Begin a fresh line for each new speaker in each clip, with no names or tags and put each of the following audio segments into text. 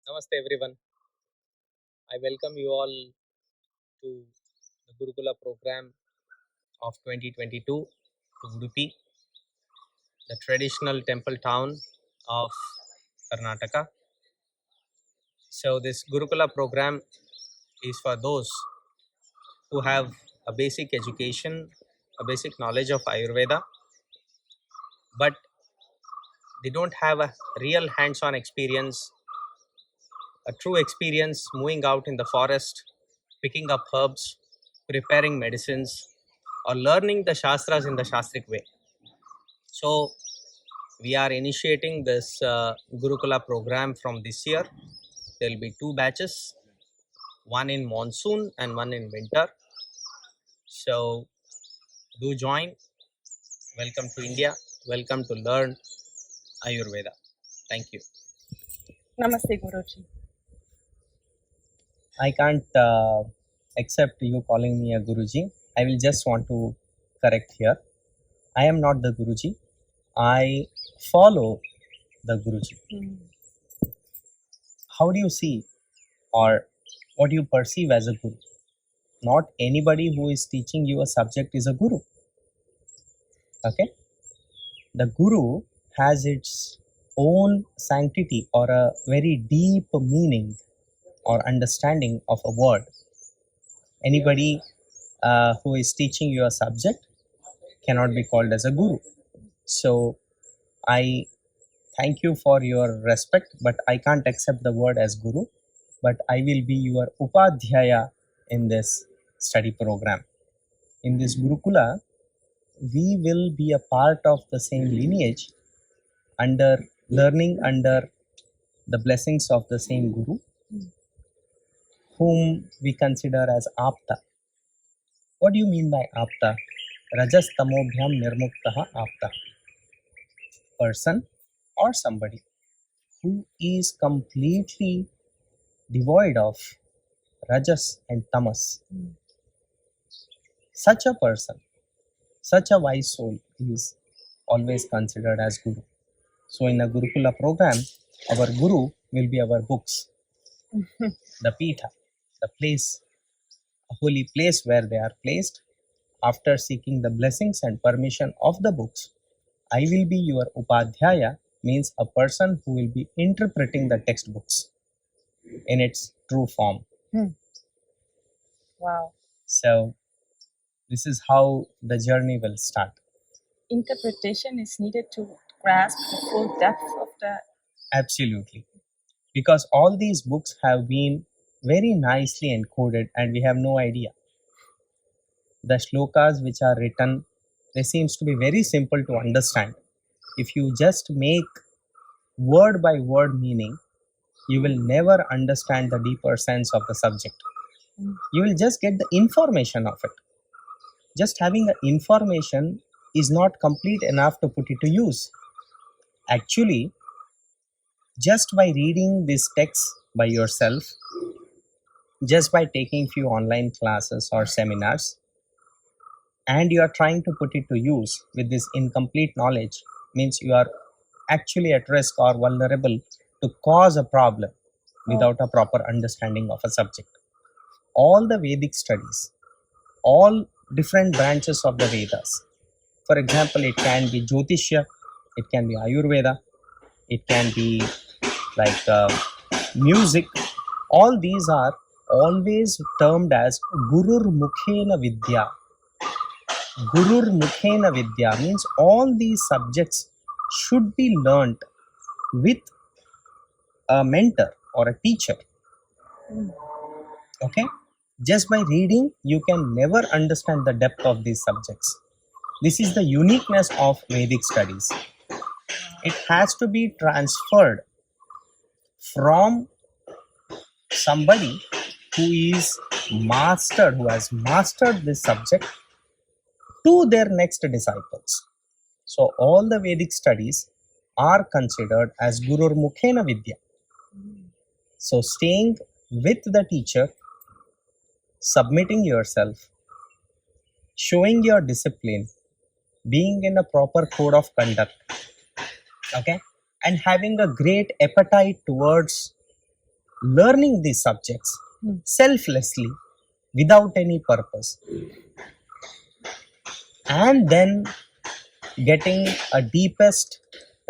Namaste everyone. I welcome you all to the Gurukula program of 2022 to Udupi, the traditional temple town of Karnataka. So this Gurukula program is for those who have a basic education, a basic knowledge of Ayurveda, but they don't have a real hands-on experience, a true experience moving out in the forest, picking up herbs, preparing medicines, or learning the Shastras in the Shastric way. So, we are initiating this Gurukula program from this year. There will be two batches, one in monsoon and one in winter. So, do join. Welcome to India. Welcome to learn Ayurveda. Thank you.
Namaste, Guruji.
I can't accept you calling me a Guruji. I will just want to correct here. I am not the Guruji. I follow the Guruji. How do you see or what do you perceive as a Guru? Not anybody who is teaching you a subject is a Guru. Okay? The Guru has its own sanctity or a very deep meaning or understanding of a word. Anybody who is teaching you a subject cannot be called as a Guru. So I thank you for your respect, but I can't accept the word as Guru, but I will be your Upadhyaya in this study program. In this Gurukula, we will be a part of the same lineage under learning under the blessings of the same Guru, whom we consider as Apta. What do you mean by Apta? Rajas tamobhyam nirmuktaha Apta. Person or somebody who is completely devoid of rajas and tamas. Such a person, such a wise soul is always considered as Guru. So in a Gurukula program, our Guru will be our books, the Pitha, the place, a holy place where they are placed. After seeking the blessings and permission of the books, I will be your Upadhyaya, means a person who will be interpreting the textbooks in its true form.
Wow.
So this is how the journey will start.
Interpretation is needed to grasp the full depth of the.
Absolutely. Because all these books have been very nicely encoded and we have no idea. The shlokas which are written, they seems to be very simple to understand. If you just make word by word meaning, you will never understand the deeper sense of the subject. You will just get the information of it. Just having the information is not complete enough to put it to use. Actually, just by reading this text by yourself, just by taking few online classes or seminars, and you are trying to put it to use with this incomplete knowledge, means you are actually at risk or vulnerable to cause a problem without a proper understanding of a subject. All the Vedic studies, all different branches of the Vedas, for example, it can be Jyotishya, it can be Ayurveda, it can be like music. All these are always termed as Gurur Mukhena Vidya. Gurur Mukhena Vidya means all these subjects should be learnt with a mentor or a teacher. Okay? Just by reading, you can never understand the depth of these subjects. This is the uniqueness of Vedic studies. It has to be transferred from somebody who has mastered this subject to their next disciples. So all the Vedic studies are considered as Gurur Mukhena Vidya. So staying with the teacher, submitting yourself, showing your discipline, being in a proper code of conduct, okay, and having a great appetite towards learning these subjects selflessly without any purpose, and then getting a deepest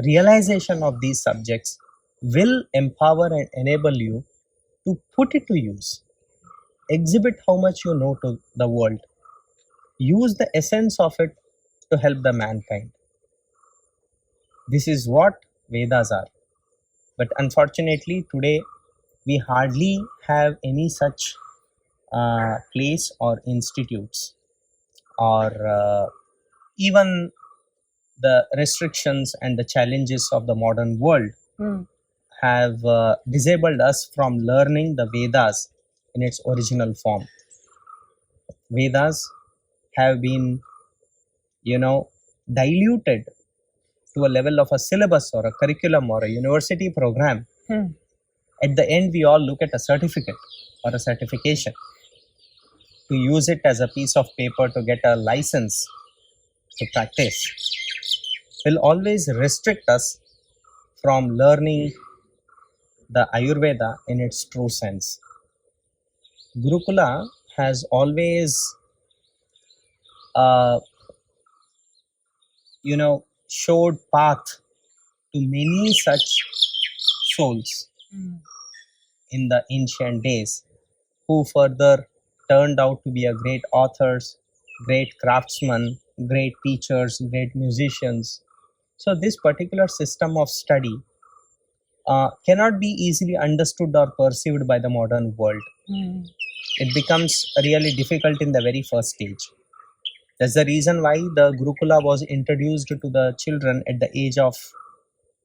realization of these subjects will empower and enable you to put it to use, exhibit how much you know to the world, use the essence of it to help the mankind. This is what Vedas are. But unfortunately, today we hardly have any such place or institutes, or even the restrictions and the challenges of the modern world have disabled us from learning the Vedas in its original form. Vedas have been, diluted to a level of a syllabus or a curriculum or a university program. At the end, we all look at a certificate or a certification to use it as a piece of paper to get a license to practice. Will always restrict us from learning the Ayurveda in its true sense. Gurukula has always, uh, showed path to many such souls in the ancient days, who further turned out to be a great authors, great craftsmen, great teachers, great musicians. So this particular system of study cannot be easily understood or perceived by the modern world. It becomes really difficult in the very first stage. That's the reason why the Gurukula was introduced to the children at the age of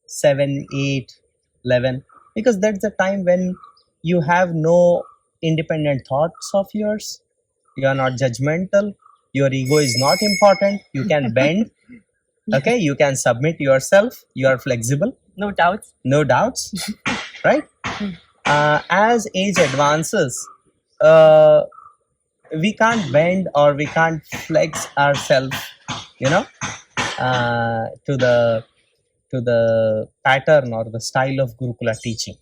7, 8, 11, because that's the time when you have no independent thoughts of yours. You are not judgmental. Your ego is not important. You can bend. Okay, you can submit yourself. You are flexible.
No doubts.
No doubts, right? As age advances, we can't bend or we can't flex ourselves, to the pattern or the style of Gurukula teaching.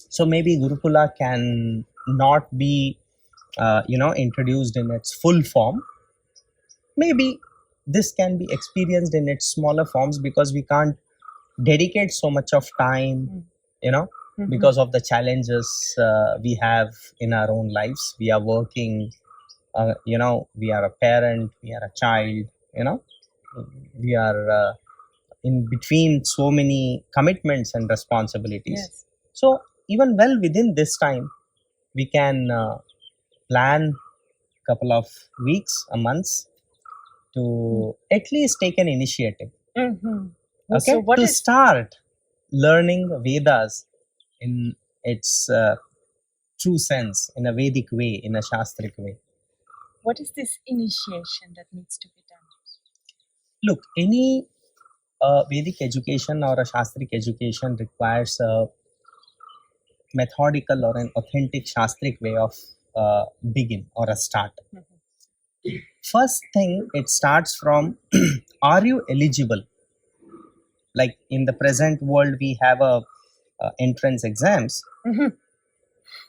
So maybe Gurukula can not be, introduced in its full form. Maybe this can be experienced in its smaller forms because we can't dedicate so much of time, because of the challenges we have in our own lives. We are working, we are a parent, we are a child, we are in between so many commitments and responsibilities.
Yes.
So even well within this time, we can plan a couple of weeks, a months, to at least take an initiative. Okay,
So what
to
is
start learning Vedas in its true sense, in a Vedic way, in a Shastric way.
what is this initiation that needs to be done?
Look, any Vedic education or a Shastric education requires a methodical or an authentic Shastric way of begin or a start. First thing, it starts from are you eligible? Like in the present world, we have a entrance exams.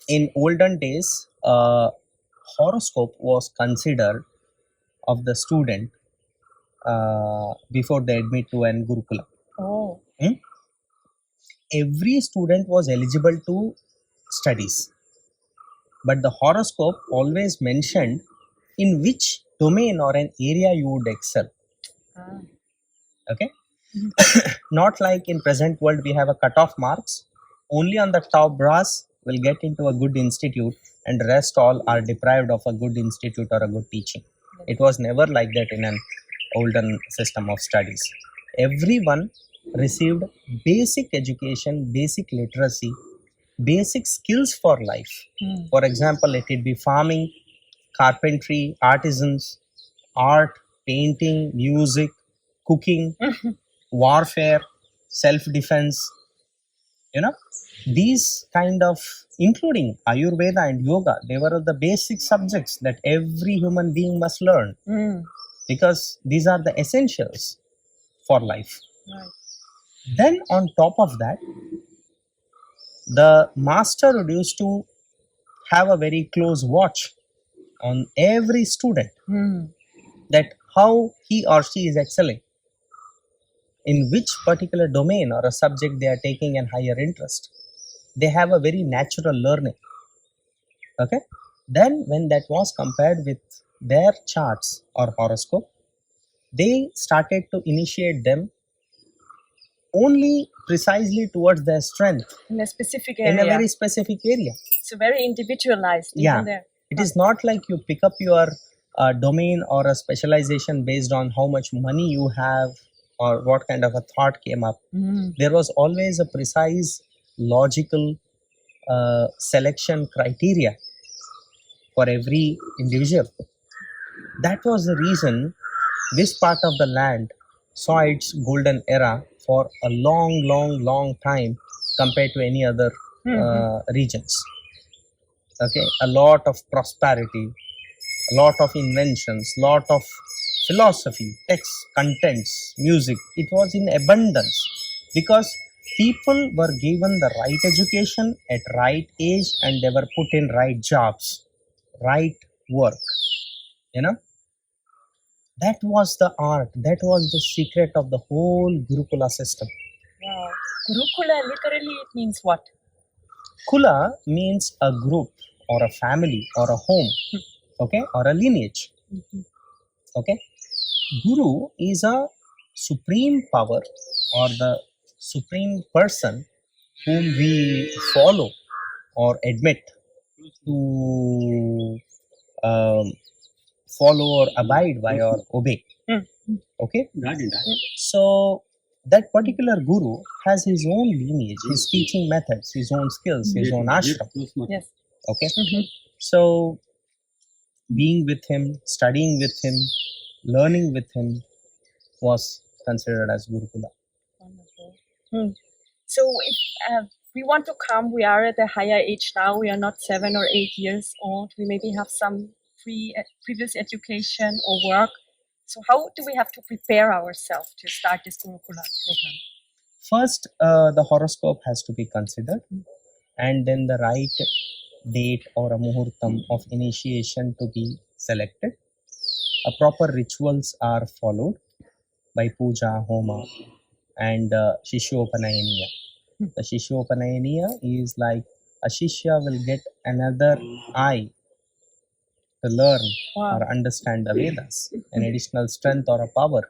In olden days, horoscope was considered of the student before they admit to an Gurukula.
Oh.
Every student was eligible to studies, but the horoscope always mentioned in which domain or an area you would excel. Okay. Not like in present world we have a cutoff marks. Only on the top brass will get into a good institute, and rest all are deprived of a good institute or a good teaching. It was never like that in an olden system of studies. Everyone received basic education, basic literacy, basic skills for life. For example, let it be farming, carpentry, artisans, art, painting, music, cooking, warfare, self-defense, these kind of, including Ayurveda and yoga, they were the basic subjects that every human being must learn, because these are the essentials for life.
Right.
Then on top of that, the master would used to have a very close watch on every student, that how he or she is excelling, in which particular domain or a subject they are taking an higher interest. They have a very natural learning. Okay. Then when that was compared with their charts or horoscope, they started to initiate them only precisely towards their strength
In a specific
in a
area.
very specific area.
So very individualized
Yeah,
even there.
it is not like you pick up your domain or a specialization based on how much money you have or what kind of a thought came up. There was always a precise logical selection criteria for every individual. That was the reason this part of the land saw its golden era for a long, long, long time compared to any other regions. Okay, a lot of prosperity, a lot of inventions, lot of philosophy, texts, contents, music. It was in abundance because people were given the right education at right age and they were put in right jobs, right work. You know, that was the art, that was the secret of the whole Gurukula system.
Wow. Gurukula literally it means what?
Kula means a group or a family or a home, okay, or a lineage. Okay, Guru is a supreme power or the supreme person whom we follow or admit to follow or abide by or obey. Okay, so that particular guru has his own lineage, his teaching methods, his own skills, his own ashram.
Yes.
Okay, so being with him, studying with him, learning with him was considered as Gurukula.
Wonderful. So if we want to come, we are at a higher age now. We are not 7 or 8 years old. We maybe have some previous education or work. So how do we have to prepare ourselves to start this Gurukula program?
First, the horoscope has to be considered, and then the right date or a muhurtam of initiation to be selected. Proper rituals are followed by puja, homa, and Shishyopanayaniya. The Shishyopanayaniya is like a Shishya will get another eye to learn or understand the Vedas, an additional strength or a power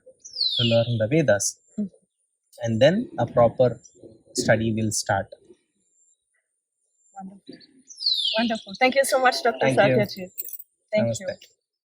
to learn the Vedas, and then a proper study will start.
Wonderful. Wonderful. Thank you so much, Dr.
Thank you.
Satyajith. Thank
Namaste.
you.